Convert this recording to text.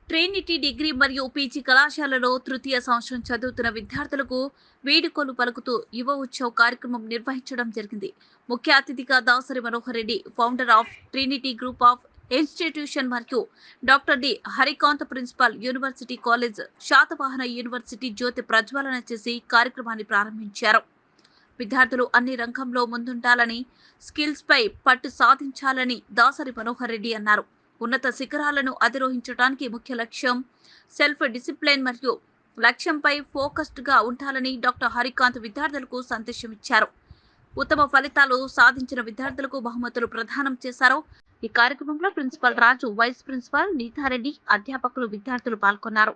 Trinity degree మరియు PG కళాశాలలో తృతీయ సంవత్సరం చదువుతున్న విద్యార్థులకు వీడుకోలు పలుకుతూ యువ ఉత్సవ్ కార్యక్రమం నిర్వహించడం జరిగింది. ముఖ్య అతిథిగా Dasari Manohar Reddy, founder of trinity group of institution మరియు doctor D Harikanth, principal, university college Satavahana university జ్యోతి ప్రజ్వలన చేసి కార్యక్రమాన్ని ప్రారంభించారు. విద్యార్థులు అన్ని రంగంలో ముందుండాలని, స్కిల్స్ పై పట్టు సాధించాలని దాసరి మనోహర్ రెడ్డి అన్నారు. ఉన్నత శిఖరాలను అధిరోహించడానికి ముఖ్య లక్ష్యం సెల్ఫ్ డిసిప్లిన్ మరియు లక్ష్యంపై ఫోకస్డ్ గా ఉండాలని డాక్టర్ హరికాంత్ విద్యార్థులకు సందేశం ఇచ్చారు. ఉత్తమ ఫలితాలు సాధించిన విద్యార్థులకు బహుమతులు ప్రదానం చేశారు. ఈ కార్యక్రమంలో ప్రిన్సిపల్ రాజు, వైస్ ప్రిన్సిపల్ నీతారెడ్డి, అధ్యాపకులు, విద్యార్థులు పాల్గొన్నారు.